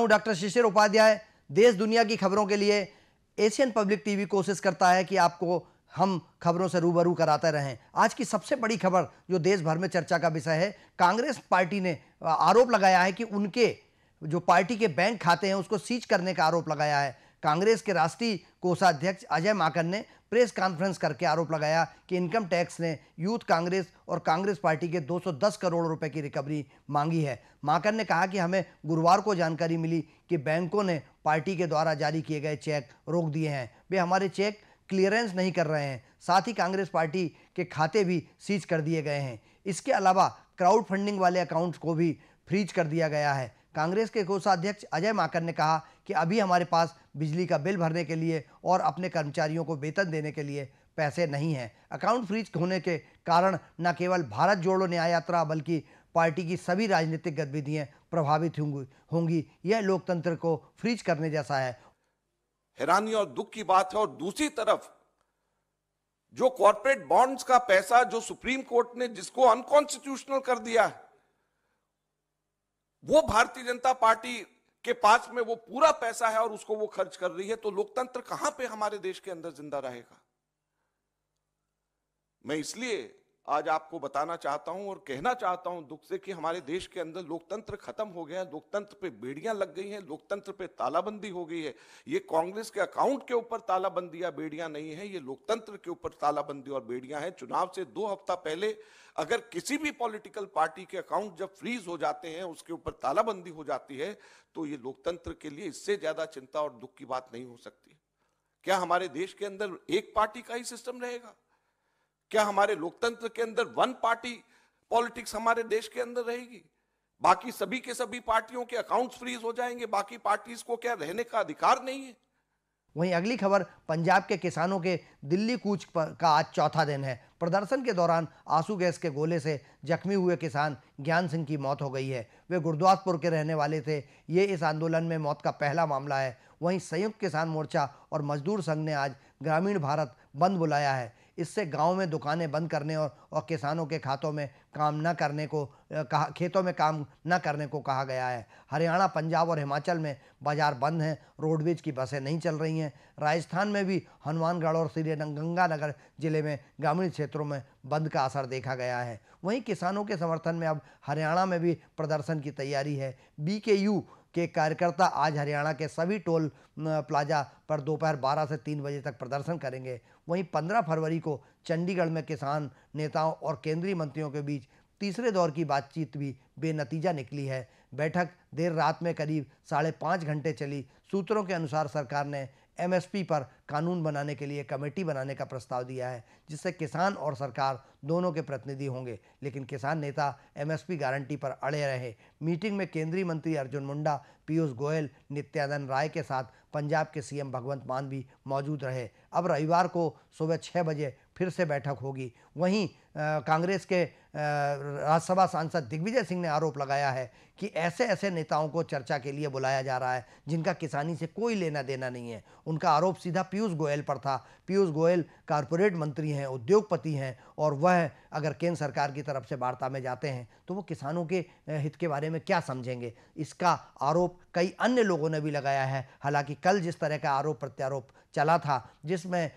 हूं डॉक्टर शिशिर उपाध्याय। देश दुनिया की खबरों के लिए एशियन पब्लिक टीवी कोशिश करता है कि आपको हम खबरों से रूबरू कराते रहें। आज की सबसे बड़ी खबर जो देश भर में चर्चा का विषय है, कांग्रेस पार्टी ने आरोप लगाया है कि उनके जो पार्टी के बैंक खाते हैं उसको सीज करने का आरोप लगाया है। कांग्रेस के राष्ट्रीय कोषाध्यक्ष अजय माकन ने प्रेस कॉन्फ्रेंस करके आरोप लगाया कि इनकम टैक्स ने यूथ कांग्रेस और कांग्रेस पार्टी के 210 करोड़ रुपए की रिकवरी मांगी है। माकन ने कहा कि हमें गुरुवार को जानकारी मिली कि बैंकों ने पार्टी के द्वारा जारी किए गए चेक रोक दिए हैं, वे हमारे चेक क्लियरेंस नहीं कर रहे हैं। साथ ही कांग्रेस पार्टी के खाते भी सीज कर दिए गए हैं। इसके अलावा क्राउड फंडिंग वाले अकाउंट्स को भी फ्रीज कर दिया गया है। कांग्रेस के कोषाध्यक्ष अजय माकन ने कहा कि अभी हमारे पास बिजली का बिल भरने के लिए और अपने कर्मचारियों को वेतन देने के लिए पैसे नहीं हैं। अकाउंट फ्रीज होने के कारण न केवल भारत जोड़ो न्याय यात्रा बल्कि पार्टी की सभी राजनीतिक गतिविधियां प्रभावित होंगी। यह लोकतंत्र को फ्रीज करने जैसा है। हैरानी और दुख की बात है। और दूसरी तरफ जो कॉर्पोरेट बॉन्ड्स का पैसा जो सुप्रीम कोर्ट ने जिसको अनकॉन्स्टिट्यूशनल कर दिया है, वो भारतीय जनता पार्टी के पास में वो पूरा पैसा है और उसको वो खर्च कर रही है। तो लोकतंत्र कहां पे हमारे देश के अंदर जिंदा रहेगा? मैं इसलिए आज आपको बताना चाहता हूं और कहना चाहता हूं दुख से कि हमारे देश के अंदर लोकतंत्र खत्म हो गया है। लोकतंत्र पे बेड़ियां लग गई हैं, लोकतंत्र पे तालाबंदी हो गई है। ये कांग्रेस के अकाउंट के ऊपर तालाबंदी या बेड़ियां नहीं है, ये लोकतंत्र के ऊपर तालाबंदी और बेड़ियां हैं। चुनाव से 2 हफ्ता पहले अगर किसी भी पॉलिटिकल पार्टी के अकाउंट जब फ्रीज हो जाते हैं, उसके ऊपर तालाबंदी हो जाती है, तो ये लोकतंत्र के लिए इससे ज्यादा चिंता और दुख की बात नहीं हो सकती। क्या हमारे देश के अंदर एक पार्टी का ही सिस्टम रहेगा? क्या हमारे लोकतंत्र के अंदर वन पार्टी पॉलिटिक्स हमारे देश के अंदर रहेगी? बाकी सभी के सभी पार्टियों के अकाउंट्स फ्रीज हो जाएंगे? बाकी पार्टीज को क्या रहने का अधिकार नहीं है? वहीं अगली खबर, पंजाब के किसानों के दिल्ली कूच का आज चौथा दिन है। प्रदर्शन के दौरान आंसू गैस के गोले से जख्मी हुए किसान ज्ञान सिंह की मौत हो गई है। वे गुरदासपुर के रहने वाले थे। ये इस आंदोलन में मौत का पहला मामला है। वहीं संयुक्त किसान मोर्चा और मजदूर संघ ने आज ग्रामीण भारत बंद बुलाया है। इससे गांव में दुकानें बंद करने और किसानों के खेतों में काम न करने को कहा गया है। हरियाणा, पंजाब और हिमाचल में बाजार बंद हैं, रोडवेज की बसें नहीं चल रही हैं। राजस्थान में भी हनुमानगढ़ और श्रीगंगानगर जिले में ग्रामीण क्षेत्रों में बंद का असर देखा गया है। वहीं किसानों के समर्थन में अब हरियाणा में भी प्रदर्शन की तैयारी है। BKU के कार्यकर्ता आज हरियाणा के सभी टोल प्लाजा पर दोपहर 12 से 3 बजे तक प्रदर्शन करेंगे। वहीं 15 फरवरी को चंडीगढ़ में किसान नेताओं और केंद्रीय मंत्रियों के बीच तीसरे दौर की बातचीत भी बेनतीजा निकली है। बैठक देर रात में करीब 5.5 घंटे चली। सूत्रों के अनुसार सरकार ने MSP पर कानून बनाने के लिए कमेटी बनाने का प्रस्ताव दिया है, जिससे किसान और सरकार दोनों के प्रतिनिधि होंगे। लेकिन किसान नेता MSP गारंटी पर अड़े रहे। मीटिंग में केंद्रीय मंत्री अर्जुन मुंडा, पीयूष गोयल, नित्यानंद राय के साथ पंजाब के CM भगवंत मान भी मौजूद रहे। अब रविवार को सुबह 6 बजे फिर से बैठक होगी। वहीं कांग्रेस के राज्यसभा सांसद दिग्विजय सिंह ने आरोप लगाया है कि ऐसे नेताओं को चर्चा के लिए बुलाया जा रहा है जिनका किसानी से कोई लेना देना नहीं है। उनका आरोप सीधा पीयूष गोयल पर था। पीयूष गोयल कारपोरेट मंत्री हैं, उद्योगपति हैं, और वह अगर केंद्र सरकार की तरफ से वार्ता में जाते हैं तो वो किसानों के हित के बारे में क्या समझेंगे। इसका आरोप कई अन्य लोगों ने भी लगाया है। हालांकि कल जिस तरह का आरोप प्रत्यारोप चला था, जिसमें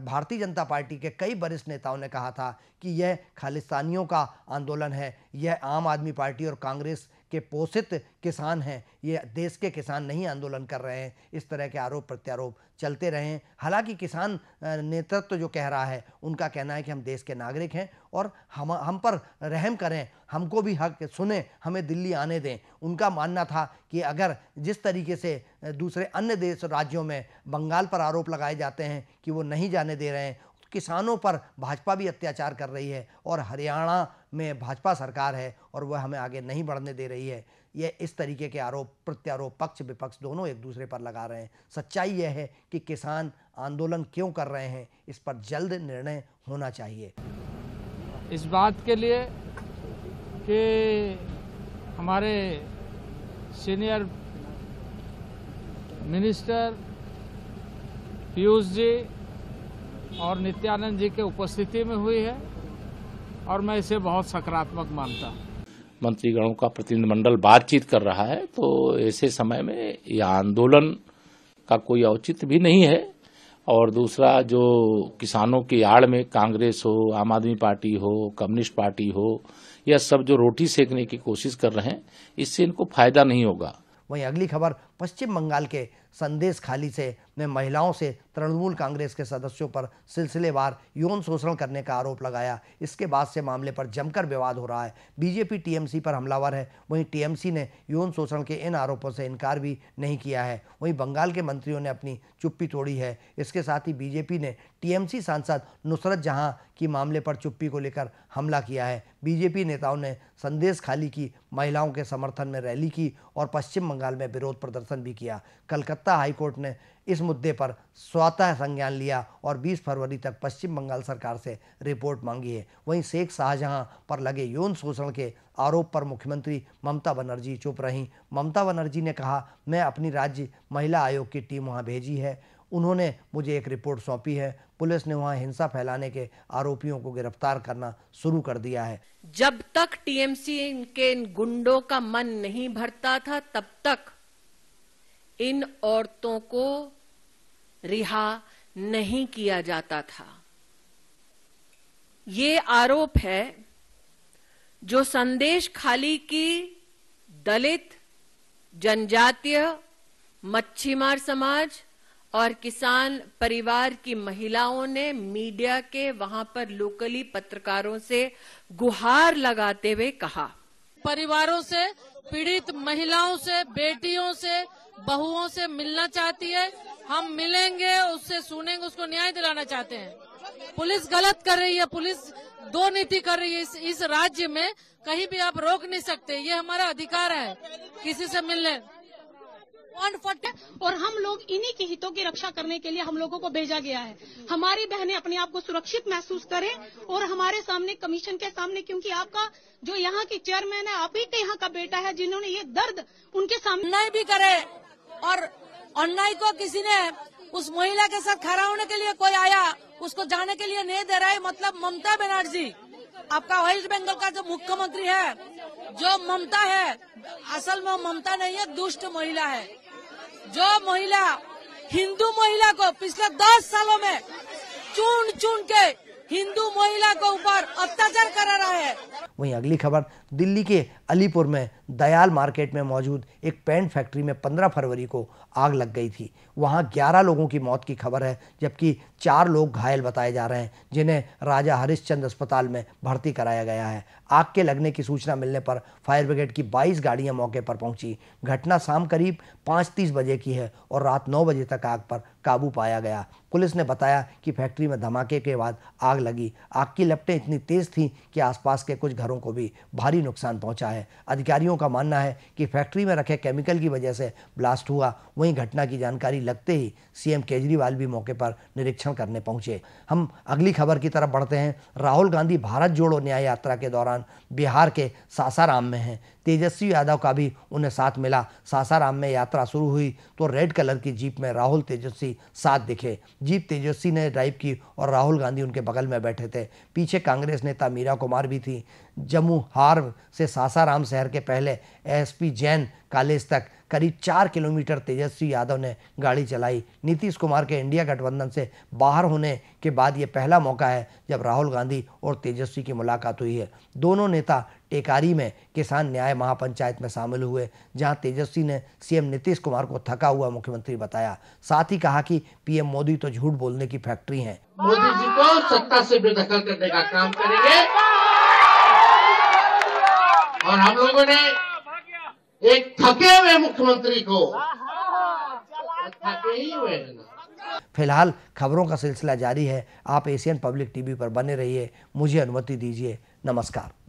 भारतीय जनता पार्टी के कई वरिष्ठ नेताओं ने कहा था कि यह खालिस्तानियों का आंदोलन है, यह आम आदमी पार्टी और कांग्रेस के पोषित किसान हैं, ये देश के किसान नहीं आंदोलन कर रहे हैं। इस तरह के आरोप प्रत्यारोप चलते रहे हैं। हालांकि किसान नेतृत्व जो कह रहा है, उनका कहना है कि हम देश के नागरिक हैं और हम पर रहम करें, हमको भी हक सुने, हमें दिल्ली आने दें। उनका मानना था कि अगर जिस तरीके से दूसरे अन्य देश राज्यों में बंगाल पर आरोप लगाए जाते हैं कि वो नहीं जाने दे रहे हैं, किसानों पर भाजपा भी अत्याचार कर रही है और हरियाणा में भाजपा सरकार है और वह हमें आगे नहीं बढ़ने दे रही है। ये इस तरीके के आरोप प्रत्यारोप पक्ष विपक्ष दोनों एक दूसरे पर लगा रहे हैं। सच्चाई यह है कि किसान आंदोलन क्यों कर रहे हैं, इस पर जल्द निर्णय होना चाहिए। इस बात के लिए कि हमारे सीनियर मिनिस्टर पीयूष जी और नित्यानंद जी के उपस्थिति में हुई है और मैं इसे बहुत सकारात्मक मानता हूँ। मंत्रीगणों का प्रतिनिधिमंडल बातचीत कर रहा है, तो ऐसे समय में यह आंदोलन का कोई औचित्य भी नहीं है। और दूसरा, जो किसानों की आड़ में कांग्रेस हो, आम आदमी पार्टी हो, कम्युनिस्ट पार्टी हो, यह सब जो रोटी सेकने की कोशिश कर रहे हैं, इससे इनको फायदा नहीं होगा। वहीं अगली खबर पश्चिम बंगाल के संदेश खाली से में महिलाओं से तृणमूल कांग्रेस के सदस्यों पर सिलसिलेवार यौन शोषण करने का आरोप लगाया। इसके बाद से मामले पर जमकर विवाद हो रहा है। बीजेपी टीएमसी पर हमलावर है। वहीं टीएमसी ने यौन शोषण के इन आरोपों से इनकार भी नहीं किया है। वहीं बंगाल के मंत्रियों ने अपनी चुप्पी तोड़ी है। इसके साथ ही बीजेपी ने टीएमसी सांसद नुसरत जहां की मामले पर चुप्पी को लेकर हमला किया है। बीजेपी नेताओं ने संदेश खाली की महिलाओं के समर्थन में रैली की और पश्चिम बंगाल में विरोध प्रदर्शन भी किया। कलकत्ता हाईकोर्ट ने इस मुद्दे पर स्वतः संज्ञान लिया और 20 फरवरी तक पश्चिम बंगाल सरकार से रिपोर्ट मांगी है। वहीं शेख शाहजहां पर लगे यौन शोषण के आरोप पर मुख्यमंत्री ममता बनर्जी चुप रहीं। ममता बनर्जी ने कहा, मैं अपनी राज्य महिला आयोग की टीम वहां भेजी है। उन्होंने मुझे एक रिपोर्ट सौंपी है। पुलिस ने वहां हिंसा फैलाने के आरोपियों को गिरफ्तार करना शुरू कर दिया है। जब तक टीएमसी के इन गुंडों का मन नहीं भरता था, तब तक इन औरतों को रिहा नहीं किया जाता था। ये आरोप है जो संदेश खाली की दलित, जनजातीय, मच्छीमार समाज और किसान परिवार की महिलाओं ने मीडिया के वहां पर लोकली पत्रकारों से गुहार लगाते हुए कहा। परिवारों से, पीड़ित महिलाओं से, बेटियों से, बहुओं से मिलना चाहती है। हम मिलेंगे, उससे सुनेंगे, उसको न्याय दिलाना चाहते हैं। पुलिस गलत कर रही है, पुलिस दो नीति कर रही है। इस राज्य में कहीं भी आप रोक नहीं सकते। ये हमारा अधिकार है किसी से मिलने। और हम लोग इन्हीं के हितों की रक्षा करने के लिए हम लोगों को भेजा गया है। हमारी बहनें अपने आप को सुरक्षित महसूस करें और हमारे सामने, कमीशन के सामने, क्योंकि आपका जो यहाँ की चेयरमैन है, आप ही के यहाँ का बेटा है, जिन्होंने ये दर्द उनके सामने अन्याय भी करे और अन्याय को किसी ने उस महिला के साथ खड़ा होने के लिए कोई आया, उसको जाने के लिए नहीं दे रहा है। मतलब ममता बनर्जी, आपका वेस्ट बंगाल का जो मुख्यमंत्री है, जो ममता है, असल में ममता नहीं है, दुष्ट महिला है। जो महिला हिंदू महिला को पिछले 10 सालों में चुन चुन के हिंदू महिला को ऊपर अत्याचार करा रहा है। वहीं अगली खबर दिल्ली के अलीपुर में दयाल मार्केट में मौजूद एक पेंट फैक्ट्री में 15 फरवरी को आग लग गई थी। वहां 11 लोगों की मौत की खबर है, जबकि 4 लोग घायल बताए जा रहे हैं, जिन्हें राजा हरिश्चंद्र अस्पताल में भर्ती कराया गया है। आग के लगने की सूचना मिलने पर फायर ब्रिगेड की 22 गाड़ियां मौके पर पहुंची। घटना शाम करीब 5:30 बजे की है और रात 9 बजे तक आग पर काबू पाया गया। पुलिस ने बताया कि फैक्ट्री में धमाके के बाद आग लगी। आग की लपटें इतनी तेज थीं कि आसपास के कुछ घरों को भी भारी नुकसान पहुंचा है। अधिकारियों का मानना है कि फैक्ट्री में रखे केमिकल की वजह से ब्लास्ट हुआ। वहीं घटना की जानकारी लगते ही सीएम केजरीवाल भी मौके पर निरीक्षण करने पहुंचे। हम अगली खबर की तरफ बढ़ते हैं। राहुल गांधी भारत जोड़ो न्याय यात्रा के दौरान बिहार के सासाराम में हैं। तेजस्वी यादव का भी उन्हें साथ मिला। सासाराम में यात्रा शुरू हुई तो रेड कलर की जीप में राहुल तेजस्वी साथ दिखे। जीप तेजस्वी ने ड्राइव की और राहुल गांधी उनके बगल में बैठे थे। पीछे कांग्रेस नेता मीरा कुमार भी थी। जमुहार से सासाराम शहर के पहले एसपी जैन कॉलेज तक करीब 4 किलोमीटर तेजस्वी यादव ने गाड़ी चलाई। नीतीश कुमार के इंडिया गठबंधन से बाहर होने के बाद ये पहला मौका है जब राहुल गांधी और तेजस्वी की मुलाकात हुई है। दोनों नेता टेकारी में किसान न्याय महापंचायत में शामिल हुए, जहां तेजस्वी ने सीएम नीतीश कुमार को थका हुआ मुख्यमंत्री बताया। साथ ही कहा कि पीएम मोदी तो झूठ बोलने की फैक्ट्री है। मोदी जी को सत्ता से बेदखल करने का काम करेंगे और हम लोगों ने एक थके हुए मुख्यमंत्री को थके ही हुए। फिलहाल खबरों का सिलसिला जारी है। आप एशियन पब्लिक टीवी पर बने रहिए। मुझे अनुमति दीजिए। नमस्कार।